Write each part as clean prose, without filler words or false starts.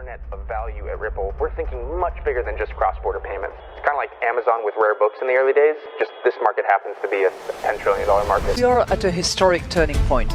internet of value at Ripple, we're thinking much bigger than just cross-border payments. It's kind of like Amazon with rare books in the early days, just this market happens to be a $10 trillion market. We are at a historic turning point.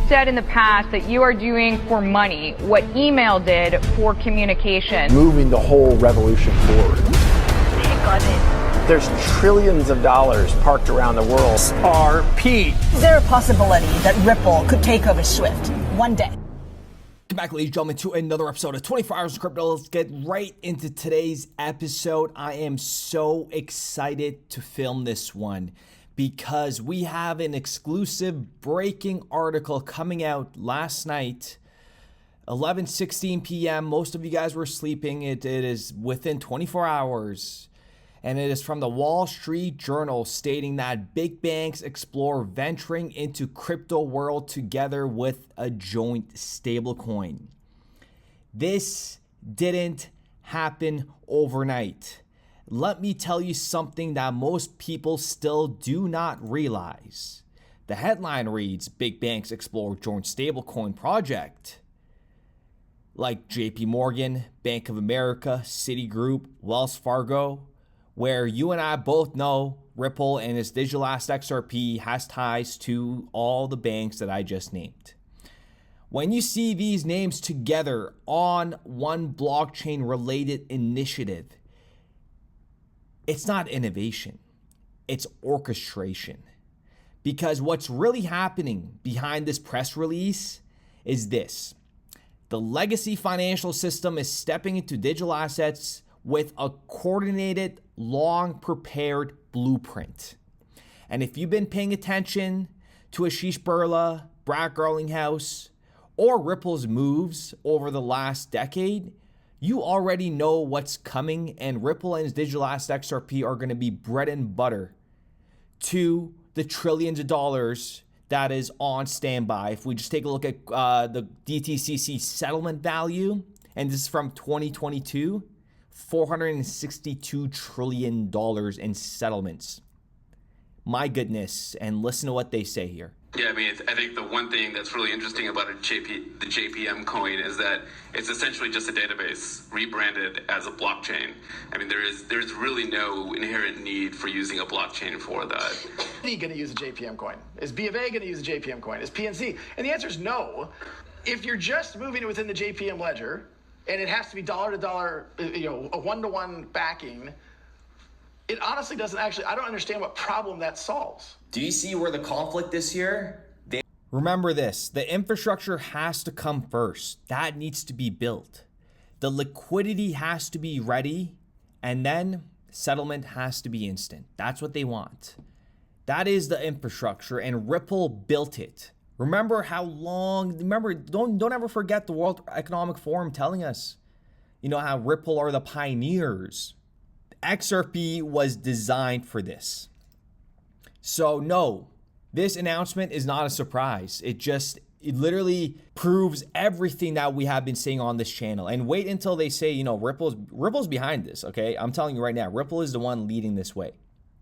Said in the past that you are doing for money what email did for communication. Moving the whole revolution forward. Take on it. There's trillions of dollars parked around the world. XRP. Is there a possibility that Ripple could take over Swift one day? Welcome back, ladies and gentlemen, to another episode of 24 Hours of Crypto. Let's get right into today's episode. I am so excited to film this one because we have an exclusive breaking article coming out last night, 11:16 p.m. Most of you guys were sleeping. It is within 24 hours. And it is from the Wall Street Journal stating that big banks explore venturing into crypto world together with a joint stablecoin. This didn't happen overnight. Let me tell you something that most people still do not realize. The headline reads, big banks explore joint stablecoin project. Like JP Morgan, Bank of America, Citigroup, Wells Fargo, where you and I both know Ripple and its digital asset XRP has ties to all the banks that I just named. When you see these names together on one blockchain related initiative, it's not innovation, it's orchestration. Because what's really happening behind this press release is this. The legacy financial system is stepping into digital assets with a coordinated, long-prepared blueprint. And if you've been paying attention to Ashish Birla, Brad Garlinghouse, or Ripple's moves over the last decade, you already know what's coming, and Ripple and its digital asset XRP are going to be bread and butter to the trillions of dollars that is on standby. If we just take a look at the DTCC settlement value, and this is from 2022, $462 trillion in settlements. My goodness, and listen to what they say here. Yeah, I mean, I think the one thing that's really interesting about the JPM coin is that it's essentially just a database rebranded as a blockchain. I mean, there's really no inherent need for using a blockchain for that. Is he going to use a JPM coin? Is B of A going to use a JPM coin? Is PNC? And the answer is no. If you're just moving it within the JPM ledger, and it has to be dollar to dollar, a one-to-one backing, it honestly doesn't actually, I don't understand what problem that solves. Do you see where the conflict is here? Remember this, the infrastructure has to come first. That needs to be built. The liquidity has to be ready, and then settlement has to be instant. That's what they want. That is the infrastructure, and Ripple built it. Remember how long, don't ever forget the World Economic Forum telling us, how Ripple are the pioneers. XRP was designed for this. So no, this announcement is not a surprise. It literally proves everything that we have been saying on this channel. And wait until they say, Ripple's behind this, okay? I'm telling you right now, Ripple is the one leading this way.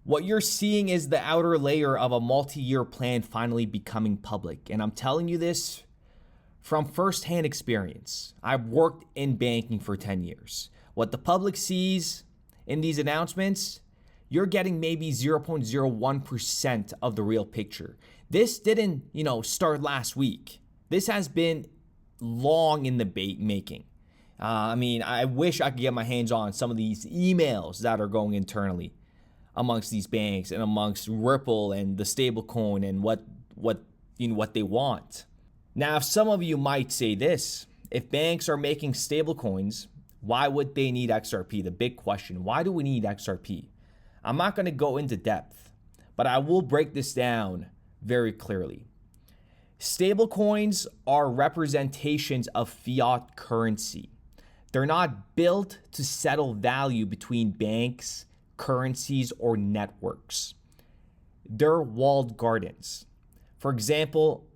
What you're seeing is the outer layer of a multi-year plan finally becoming public. And I'm telling you this from firsthand experience. I've worked in banking for 10 years. What the public sees in these announcements, you're getting maybe 0.01% of the real picture. This didn't, start last week. This has been long in the making. I wish I could get my hands on some of these emails that are going internally amongst these banks and amongst Ripple and the stablecoin and what they want. Now, if some of you might say this, if banks are making stablecoins, why would they need XRP? The big question, why do we need XRP? I'm not going to go into depth, but I will break this down very clearly. Stablecoins are representations of fiat currency. They're not built to settle value between banks, currencies, or networks. They're walled gardens. For example,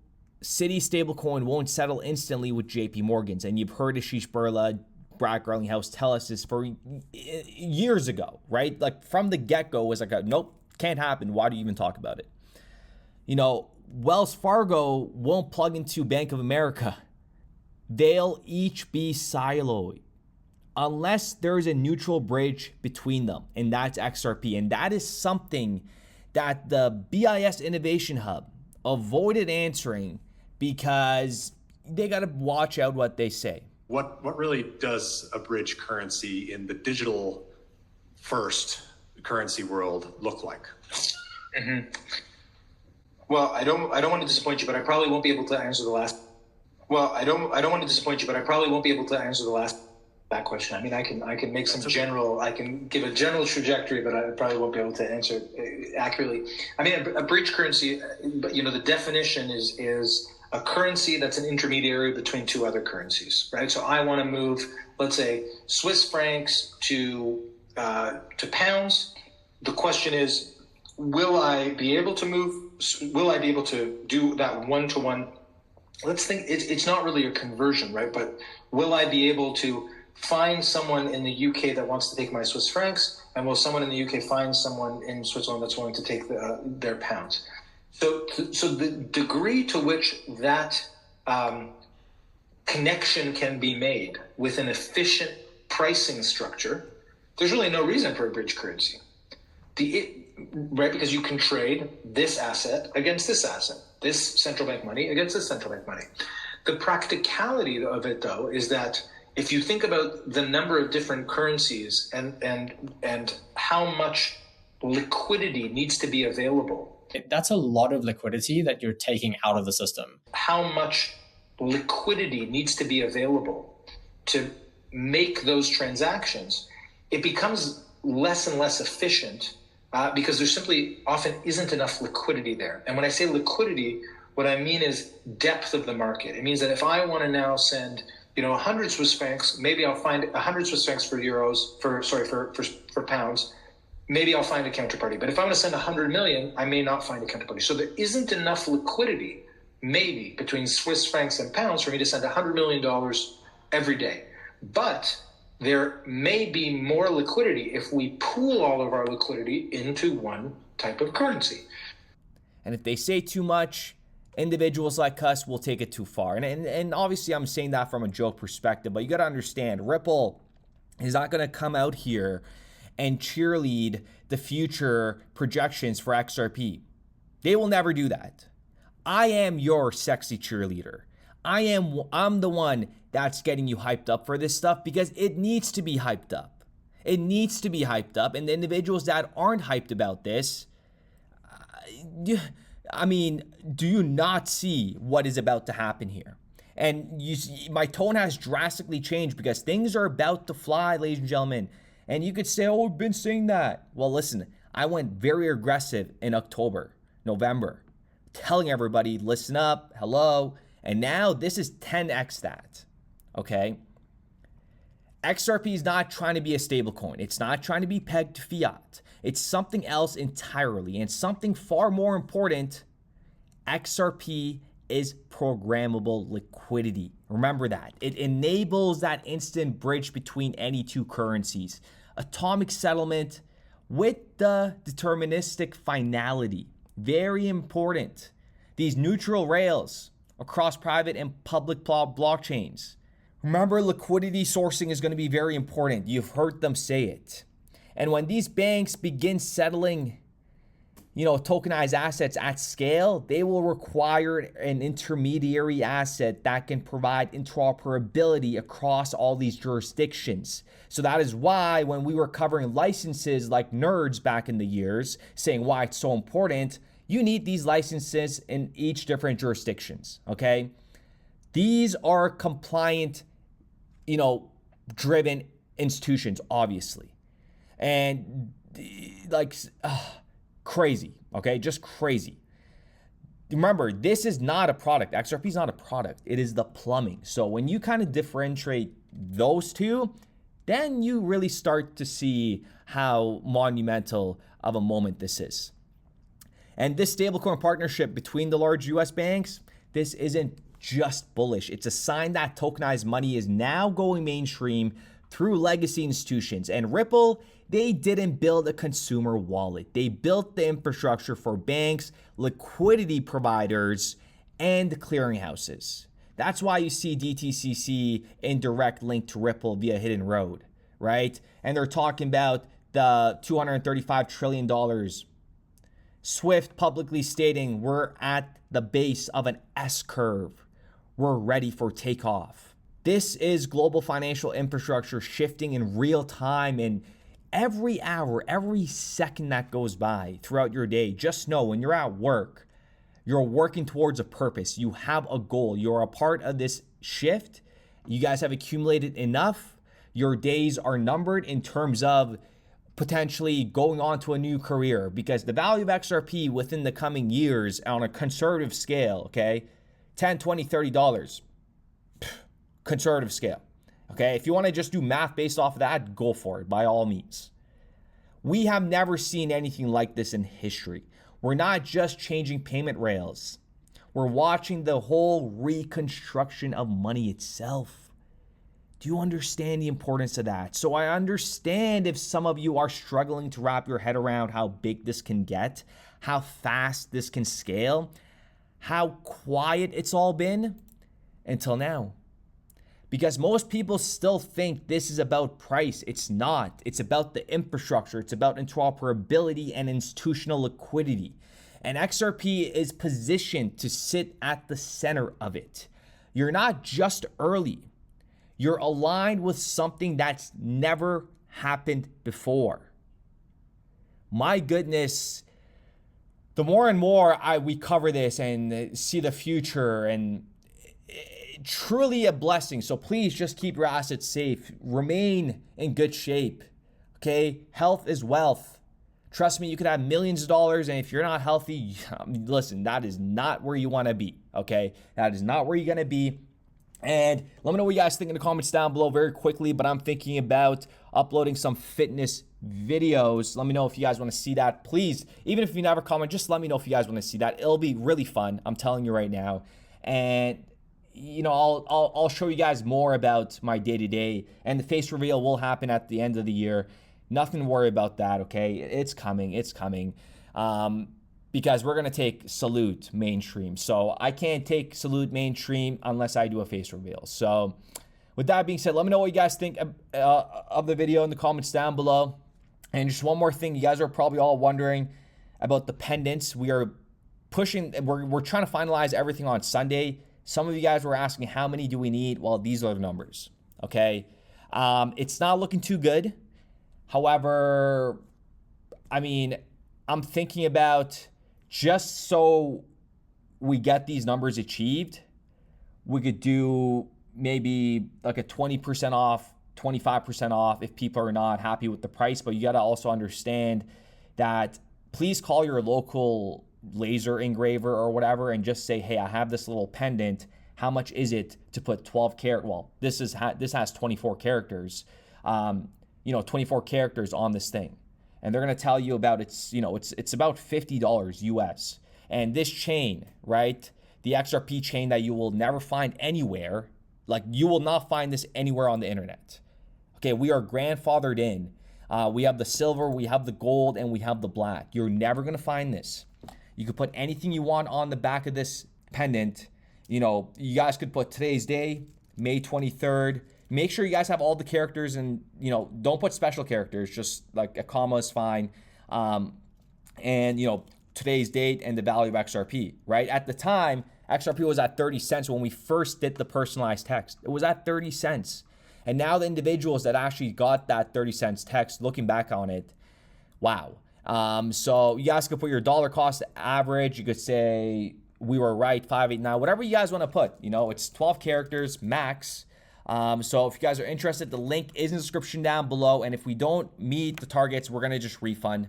Citi stablecoin won't settle instantly with JP Morgan's, and you've heard Ashish Birla, Brad Garlinghouse tell us this for years ago, right? Like from the get-go, it was like, nope, can't happen. Why do you even talk about it? Wells Fargo won't plug into Bank of America. They'll each be siloed. unless there is a neutral bridge between them, and that's XRP. And that is something that the BIS Innovation Hub avoided answering because they got to watch out what they say. What really does a bridge currency in the digital first currency world look like? Mm-hmm. Well, I don't want to disappoint you, but I probably won't be able to answer the last. Well, I don't want to disappoint you, but I probably won't be able to answer the last that question. I mean, I can make some general. I can give a general trajectory, but I probably won't be able to answer it accurately. I mean, a bridge currency. But the definition is a currency that's an intermediary between two other currencies, right? So I want to move, let's say, Swiss francs to pounds. The question is, will I be able to move? Will I be able to do that one-to-one? Let's think, it's not really a conversion, right? But will I be able to find someone in the UK that wants to take my Swiss francs? And will someone in the UK find someone in Switzerland that's willing to take their pounds? So the degree to which that connection can be made with an efficient pricing structure, there's really no reason for a bridge currency. Right, because you can trade this asset against this asset, this central bank money against this central bank money. The practicality of it, though, is that if you think about the number of different currencies and how much liquidity needs to be available. That's a lot of liquidity that you're taking out of the system. How much liquidity needs to be available to make those transactions, it becomes less and less efficient because there simply often isn't enough liquidity there. And when I say liquidity, what I mean is depth of the market. It means that if I want to now send 100 Swiss francs, maybe I'll find 100 Swiss francs for pounds. Maybe I'll find a counterparty. But if I want to send 100 million, I may not find a counterparty. So there isn't enough liquidity, maybe, between Swiss francs and pounds for me to send $100 million every day. But there may be more liquidity if we pool all of our liquidity into one type of currency. And if they say too much, individuals like us will take it too far. And obviously I'm saying that from a joke perspective, but you got to understand, Ripple is not going to come out here and cheerlead the future projections for XRP. They will never do that. I am your sexy cheerleader. I'm the one that's getting you hyped up for this stuff because it needs to be hyped up. It needs to be hyped up. And the individuals that aren't hyped about this, I mean, do you not see what is about to happen here? And my tone has drastically changed because things are about to fly, ladies and gentlemen. And you could say, oh, we've been saying that. Well, listen, I went very aggressive in October, November, telling everybody, listen up, hello. And now this is 10x that, okay? XRP is not trying to be a stablecoin. It's not trying to be pegged to fiat. It's something else entirely. And something far more important, XRP is programmable liquidity. Remember that. It enables that instant bridge between any two currencies. Atomic settlement with the deterministic finality. Very important. These neutral rails across private and public blockchains. Remember, liquidity sourcing is going to be very important. You've heard them say it. And when these banks begin settling, tokenized assets at scale, they will require an intermediary asset that can provide interoperability across all these jurisdictions. So that is why when we were covering licenses like nerds back in the years, saying why it's so important, you need these licenses in each different jurisdictions, okay? These are compliant, driven institutions, obviously. And crazy, okay? Just crazy. Remember, this is not a product. XRP is not a product. It is the plumbing. So when you kind of differentiate those two, then you really start to see how monumental of a moment this is. And this stablecoin partnership between the large US banks, this isn't just bullish. It's a sign that tokenized money is now going mainstream through legacy institutions. And Ripple, they didn't build a consumer wallet. They built the infrastructure for banks, liquidity providers, and clearinghouses. That's why you see DTCC in direct link to Ripple via Hidden Road, right? And they're talking about the $235 trillion. Swift publicly stating we're at the base of an S curve. We're ready for takeoff. This is global financial infrastructure shifting in real time, and every hour, every second that goes by throughout your day, just know when you're at work, you're working towards a purpose. You have a goal. You're a part of this shift. You guys have accumulated enough. Your days are numbered in terms of potentially going on to a new career, because the value of XRP within the coming years on a conservative scale, okay, $10, $20, $30, conservative scale. Okay, if you want to just do math based off of that, go for it, by all means. We have never seen anything like this in history. We're not just changing payment rails. We're watching the whole reconstruction of money itself. Do you understand the importance of that? So I understand if some of you are struggling to wrap your head around how big this can get, how fast this can scale, how quiet it's all been until now. Because most people still think this is about price. It's not. It's about the infrastructure. It's about interoperability and institutional liquidity. And XRP is positioned to sit at the center of it. You're not just early. You're aligned with something that's never happened before. My goodness, the more and more we cover this and see the future, and truly a blessing. So please just keep your assets safe. Remain in good shape. Okay? Health is wealth. Trust me, you could have millions of dollars, and if you're not healthy, listen, that is not where you want to be. Okay? That is not where you're going to be. And let me know what you guys think in the comments down below very quickly, but I'm thinking about uploading some fitness videos. Let me know if you guys want to see that. Please, even if you never comment, just let me know if you guys want to see that. It'll be really fun. I'm telling you right now. And you know, I'll show you guys more about my day-to-day, and the face reveal will happen at the end of the year. Nothing to worry about that, okay? It's coming. Because we're going to take Salute mainstream. So I can't take Salute mainstream unless I do a face reveal. So with that being said, let me know what you guys think of the video in the comments down below. And just one more thing, you guys are probably all wondering about the pendants. We are pushing, we're trying to finalize everything on Sunday. Some of you guys were asking, how many do we need? Well, these are the numbers, okay? It's not looking too good. However, I mean, I'm thinking about, just so we get these numbers achieved, we could do maybe like a 20% off, 25% off if people are not happy with the price. But you got to also understand that please call your local laser engraver or whatever and just say, hey, I have this little pendant. How much is it to put 12 characters? Well, this has 24 characters, 24 characters on this thing. And they're going to tell you about it's about $50 US. And this chain, right? The XRP chain that you will never find anywhere. Like, you will not find this anywhere on the internet. Okay, we are grandfathered in. We have the silver, we have the gold, and we have the black. You're never going to find this. You could put anything you want on the back of this pendant. You know, you guys could put today's day, May 23rd. Make sure you guys have all the characters, and, don't put special characters. Just like a comma is fine. And, today's date and the value of XRP, right? At the time, XRP was at 30 cents when we first did the personalized text. It was at 30 cents. And now the individuals that actually got that 30 cents text, looking back on it, wow. So you guys could put your dollar cost average. You could say we were right, 589, whatever you guys want to put. It's 12 characters max. So if you guys are interested, the link is in the description down below. And if we don't meet the targets, we're going to just refund.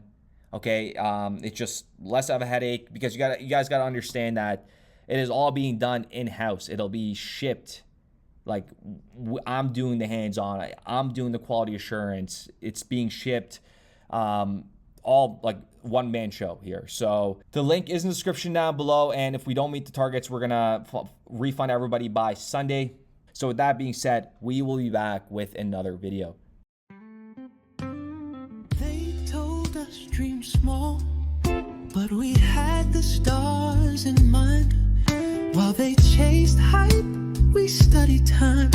Okay. It's just less of a headache, because you guys got to understand that it is all being done in-house. It'll be shipped. Like, I'm doing the hands-on. I'm doing the quality assurance. It's being shipped. All like one-man show here. So the link is in the description down below. And if we don't meet the targets, we're going to refund everybody by Sunday. So with that being said, we will be back with another video. They told us dream small, but we had the stars in mind. While they chased hype, we study time.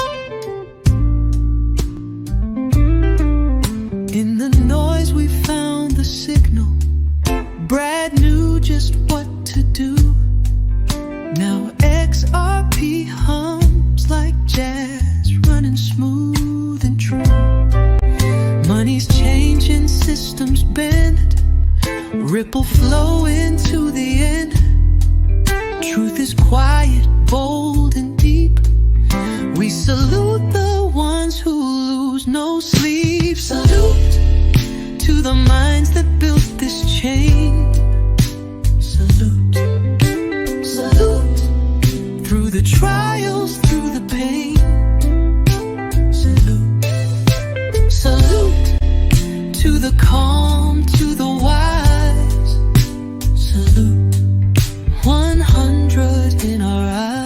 In the noise we found the signal. Brad knew just what to do. Now XRP hums like jazz, running smooth and true. Money's changing, systems bend, ripple flow into the end. Truth is quiet, bold and deep. We salute the ones who lose no sleep. Salute to the minds that built this chain. Salute, salute through the trials, through the pain. Salute, salute to the calm, to the wise. Salute 100 in our eyes.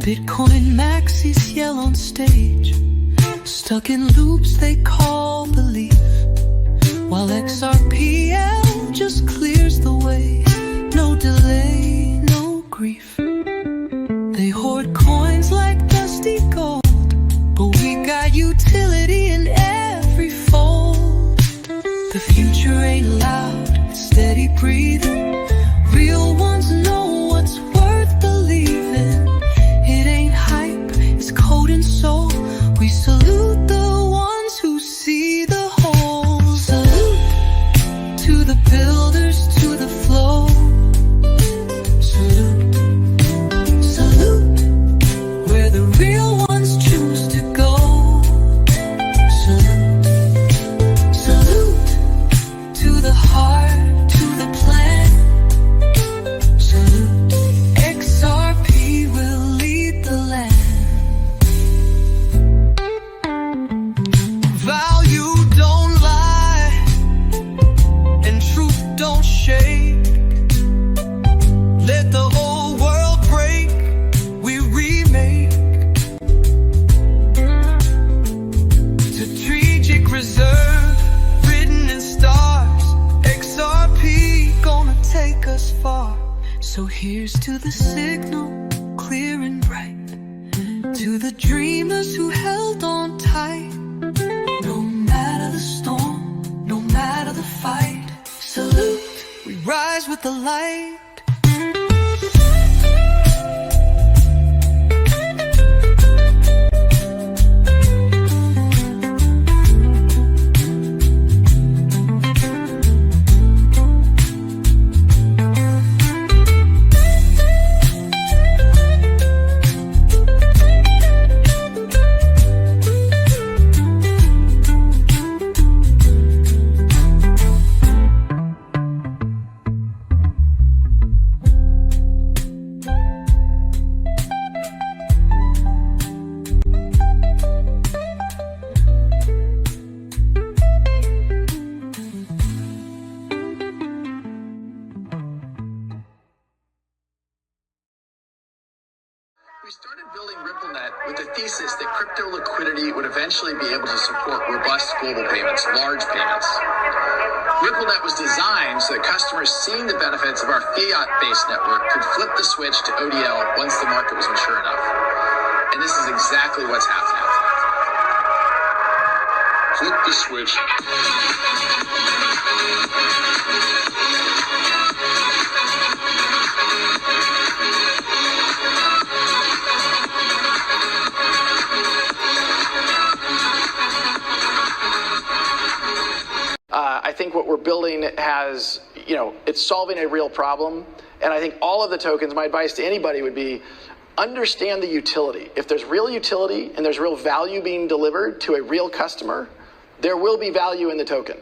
Bitcoin maxis yell on stage, stuck in loops they call belief, while XRPL just clears the way. No delay, no grief. They hoard coins like dusty gold, but we got utility in every fold. The future ain't loud, it's steady breathing. Real ones know what's worth believing. It ain't hype, it's code and soul. We salute the ones who see the whole. Salute to the builders, to the flow. Salute, salute where the real ones choose to go. Salute, salute to the heart, to the plan. Salute, XRP will lead the land. Value don't lie, and truth don't shake. Let the whole world break, we remake. Strategic reserve, written in stars. XRP gonna take us far. So here's to the signal, clear and bright. To the dreamers who held on tight. No matter the storm, no matter the fight. Salute, we rise with the light. We started building RippleNet with the thesis that crypto liquidity would eventually be able to support robust global payments, large payments. RippleNet was designed so that customers seeing the benefits of our fiat-based network could flip the switch to ODL once the market was mature enough. And this is exactly what's happening. Flip the switch. I think what we're building has, it's solving a real problem. And I think all of the tokens, my advice to anybody would be, understand the utility. If there's real utility and there's real value being delivered to a real customer, there will be value in the token.